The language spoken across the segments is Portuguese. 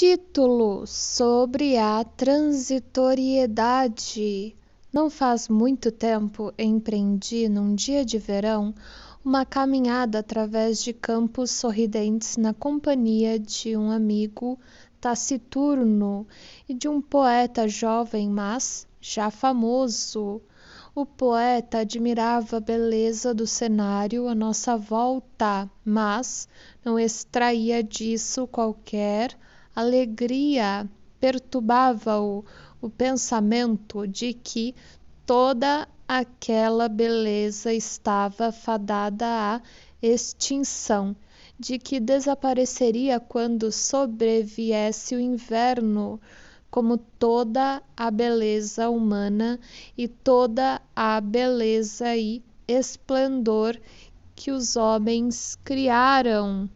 Título sobre a transitoriedade. Não faz muito tempo empreendi, num dia de verão, uma caminhada através de campos sorridentes na companhia de um amigo taciturno e de um poeta jovem, mas já famoso. O poeta admirava a beleza do cenário à nossa volta, mas não extraía disso qualquer alegria. Perturbava-o o pensamento de que toda aquela beleza estava fadada à extinção, de que desapareceria quando sobreviesse o inverno, como toda a beleza humana e toda a beleza e esplendor que os homens criaram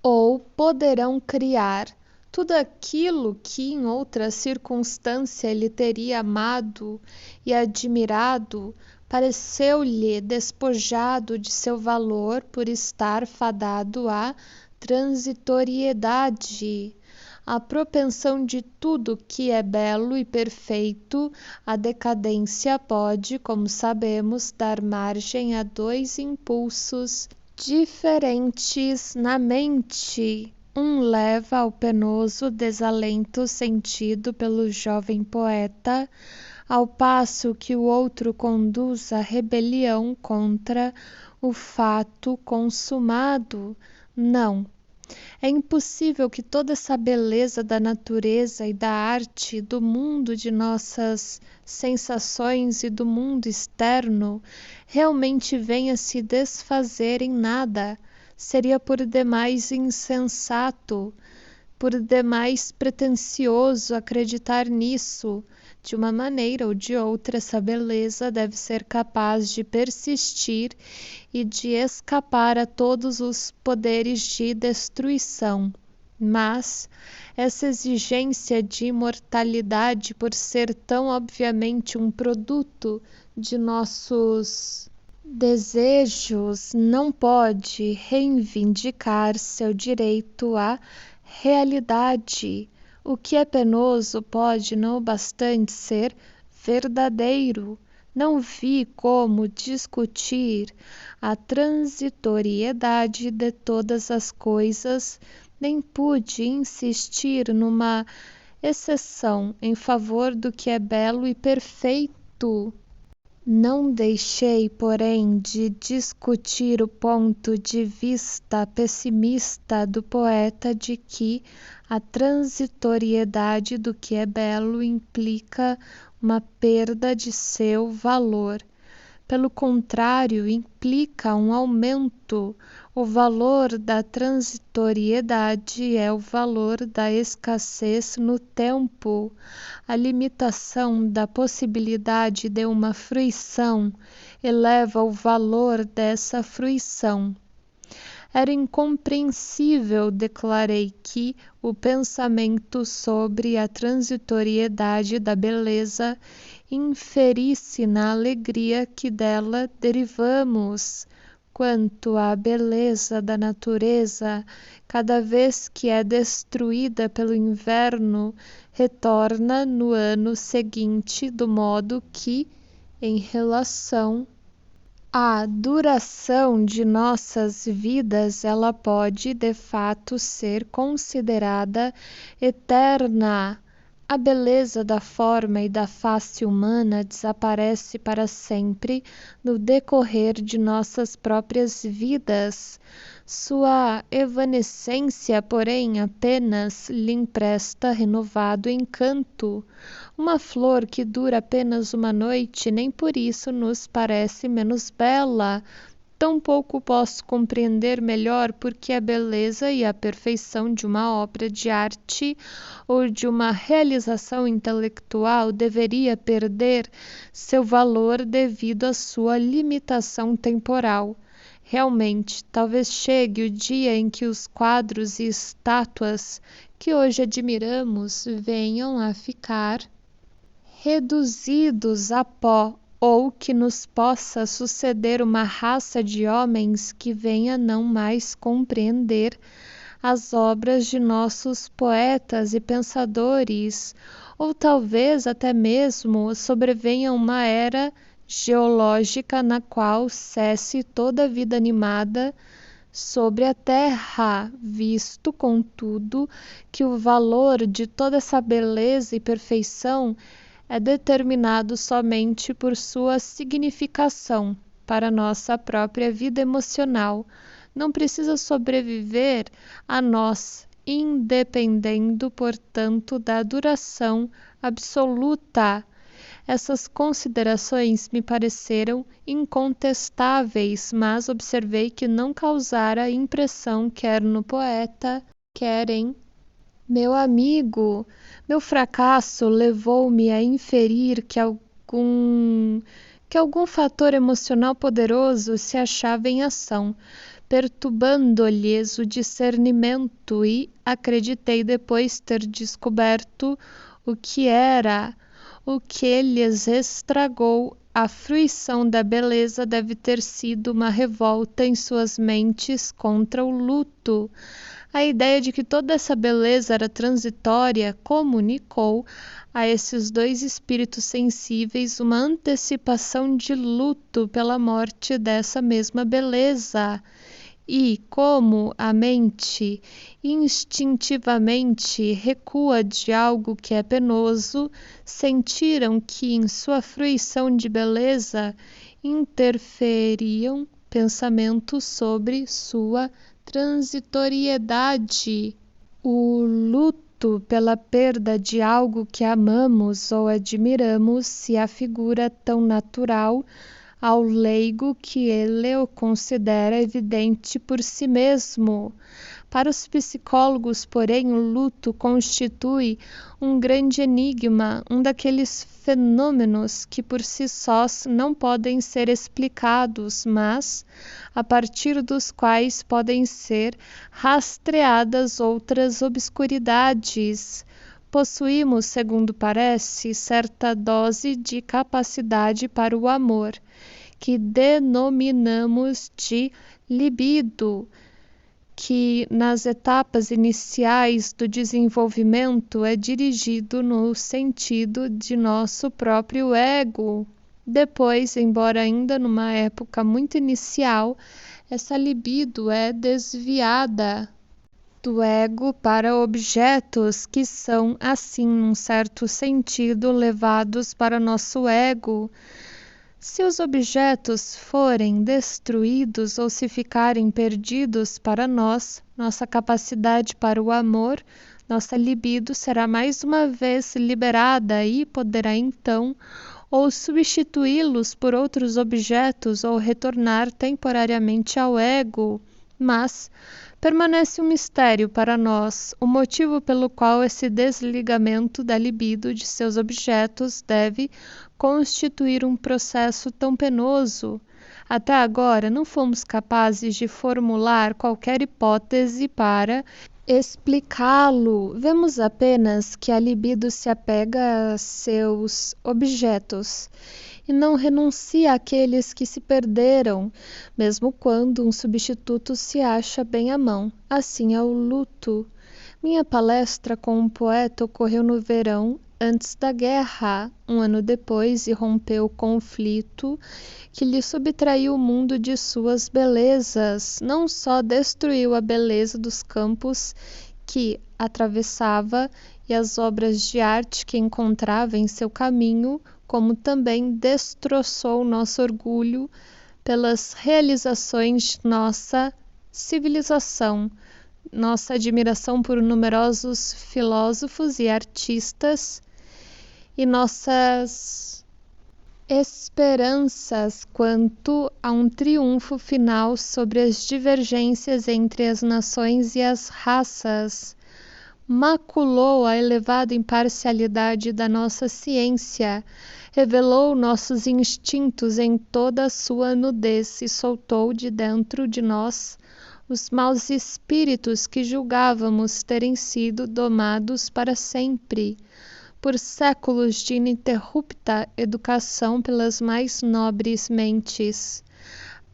ou poderão criar. Tudo aquilo que em outra circunstância ele teria amado e admirado pareceu-lhe despojado de seu valor por estar fadado à transitoriedade. A propensão de tudo que é belo e perfeito à decadência pode, como sabemos, dar margem a dois impulsos diferentes na mente. Um leva ao penoso desalento sentido pelo jovem poeta, ao passo que o outro conduz à rebelião contra o fato consumado. Não. É impossível que toda essa beleza da natureza e da arte, do mundo de nossas sensações e do mundo externo, realmente venha se desfazer em nada. Seria por demais insensato, por demais pretensioso acreditar nisso. De uma maneira ou de outra, essa beleza deve ser capaz de persistir e de escapar a todos os poderes de destruição. Mas essa exigência de imortalidade, por ser tão obviamente um produto de nossos desejos, não pode reivindicar seu direito à realidade. O que é penoso pode não bastante ser verdadeiro. Não vi como discutir a transitoriedade de todas as coisas, nem pude insistir numa exceção em favor do que é belo e perfeito. Não deixei, porém, de discutir o ponto de vista pessimista do poeta de que a transitoriedade do que é belo implica uma perda de seu valor. Pelo contrário, implica um aumento. O valor da transitoriedade é o valor da escassez no tempo. A limitação da possibilidade de uma fruição eleva o valor dessa fruição. Era incompreensível, declarei, que o pensamento sobre a transitoriedade da beleza inferisse na alegria que dela derivamos. Quanto à beleza da natureza, cada vez que é destruída pelo inverno, retorna no ano seguinte, do modo que, em relação à duração de nossas vidas, ela pode, de fato, ser considerada eterna. A beleza da forma e da face humana desaparece para sempre no decorrer de nossas próprias vidas. Sua evanescência, porém, apenas lhe empresta renovado encanto. Uma flor que dura apenas uma noite, nem por isso nos parece menos bela. Tampouco posso compreender melhor porque a beleza e a perfeição de uma obra de arte ou de uma realização intelectual deveria perder seu valor devido à sua limitação temporal. Realmente, talvez chegue o dia em que os quadros e estátuas que hoje admiramos venham a ficar reduzidos a pó, ou que nos possa suceder uma raça de homens que venha não mais compreender as obras de nossos poetas e pensadores, ou talvez até mesmo sobrevenha uma era geológica na qual cesse toda a vida animada sobre a Terra, visto, contudo, que o valor de toda essa beleza e perfeição é determinado somente por sua significação para nossa própria vida emocional. Não precisa sobreviver a nós, independendo, portanto, da duração absoluta. Essas considerações me pareceram incontestáveis, mas observei que não causara impressão quer no poeta, quer em meu amigo. Meu fracasso levou-me a inferir que algum fator emocional poderoso se achava em ação, perturbando-lhes o discernimento, e acreditei depois ter descoberto o que lhes estragou a fruição da beleza deve ter sido uma revolta em suas mentes contra o luto. A ideia de que toda essa beleza era transitória comunicou a esses dois espíritos sensíveis uma antecipação de luto pela morte dessa mesma beleza. E, como a mente instintivamente recua de algo que é penoso, sentiram que em sua fruição de beleza interferiam pensamentos sobre sua transitoriedade. O luto pela perda de algo que amamos ou admiramos se afigura tão natural ao leigo que ele o considera evidente por si mesmo. Para os psicólogos, porém, o luto constitui um grande enigma, um daqueles fenômenos que por si sós não podem ser explicados, mas a partir dos quais podem ser rastreadas outras obscuridades. Possuímos, segundo parece, certa dose de capacidade para o amor, que denominamos de libido, que nas etapas iniciais do desenvolvimento é dirigido no sentido de nosso próprio ego. Depois, embora ainda numa época muito inicial, essa libido é desviada do ego para objetos que são, assim, num certo sentido, levados para nosso ego. Se os objetos forem destruídos ou se ficarem perdidos para nós, nossa capacidade para o amor, nossa libido será mais uma vez liberada e poderá então ou substituí-los por outros objetos ou retornar temporariamente ao ego. Mas permanece um mistério para nós o motivo pelo qual esse desligamento da libido de seus objetos deve constituir um processo tão penoso. Até agora não fomos capazes de formular qualquer hipótese para explicá-lo. Vemos apenas que a libido se apega a seus objetos e não renuncia àqueles que se perderam, mesmo quando um substituto se acha bem à mão. Assim é o luto. Minha palestra com um poeta ocorreu no verão, antes da guerra. Um ano depois irrompeu o conflito que lhe subtraiu o mundo de suas belezas. Não só destruiu a beleza dos campos que atravessava e as obras de arte que encontrava em seu caminho, como também destroçou nosso orgulho pelas realizações de nossa civilização, nossa admiração por numerosos filósofos e artistas e nossas esperanças quanto a um triunfo final sobre as divergências entre as nações e as raças. Maculou a elevada imparcialidade da nossa ciência, revelou nossos instintos em toda a sua nudez e soltou de dentro de nós os maus espíritos que julgávamos terem sido domados para sempre por séculos de ininterrupta educação pelas mais nobres mentes.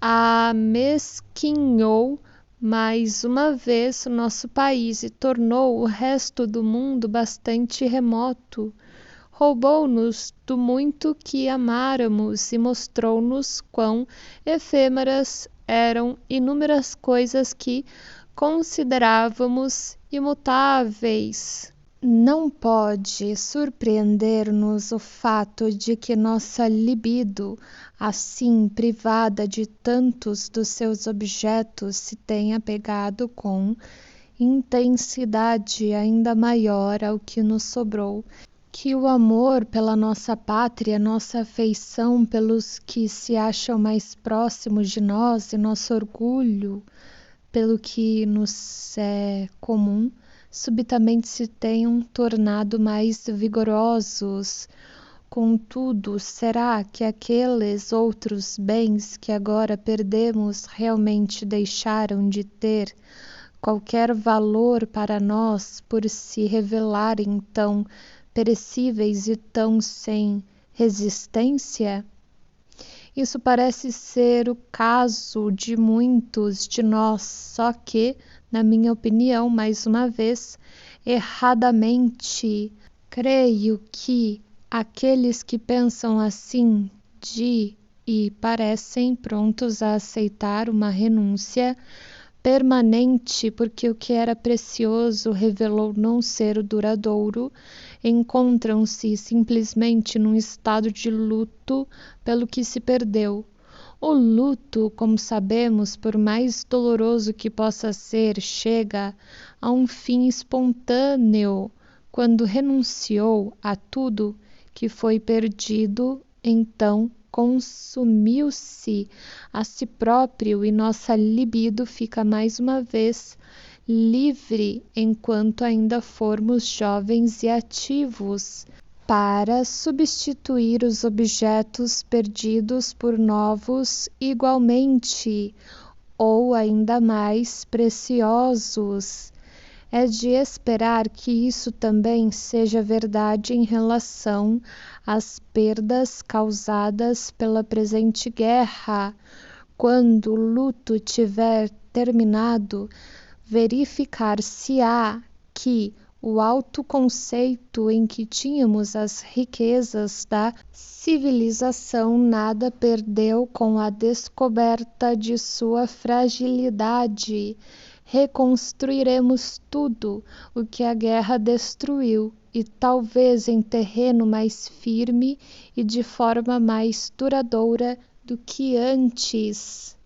Amesquinhou mais uma vez nosso país e tornou o resto do mundo bastante remoto. Roubou-nos do muito que amáramos e mostrou-nos quão efêmeras eram inúmeras coisas que considerávamos imutáveis. Não pode surpreender-nos o fato de que nossa libido, assim privada de tantos dos seus objetos, se tenha pegado com intensidade ainda maior ao que nos sobrou, que o amor pela nossa pátria, nossa afeição pelos que se acham mais próximos de nós e nosso orgulho pelo que nos é comum, subitamente se tenham tornado mais vigorosos. Contudo, será que aqueles outros bens que agora perdemos realmente deixaram de ter qualquer valor para nós por se revelarem tão perecíveis e tão sem resistência? Isso parece ser o caso de muitos de nós, só que, na minha opinião, mais uma vez, erradamente, creio que aqueles que pensam assim e parecem prontos a aceitar uma renúncia permanente porque o que era precioso revelou não ser duradouro, encontram-se simplesmente num estado de luto pelo que se perdeu. O luto, como sabemos, por mais doloroso que possa ser, chega a um fim espontâneo quando renunciou a tudo que foi perdido, então consumiu-se a si próprio e nossa libido fica mais uma vez livre enquanto ainda formos jovens e ativos para substituir os objetos perdidos por novos igualmente ou ainda mais preciosos. É de esperar que isso também seja verdade em relação às perdas causadas pela presente guerra. Quando o luto tiver terminado, verificar-se-á que o alto conceito em que tínhamos as riquezas da civilização nada perdeu com a descoberta de sua fragilidade. Reconstruiremos tudo o que a guerra destruiu e talvez em terreno mais firme e de forma mais duradoura do que antes.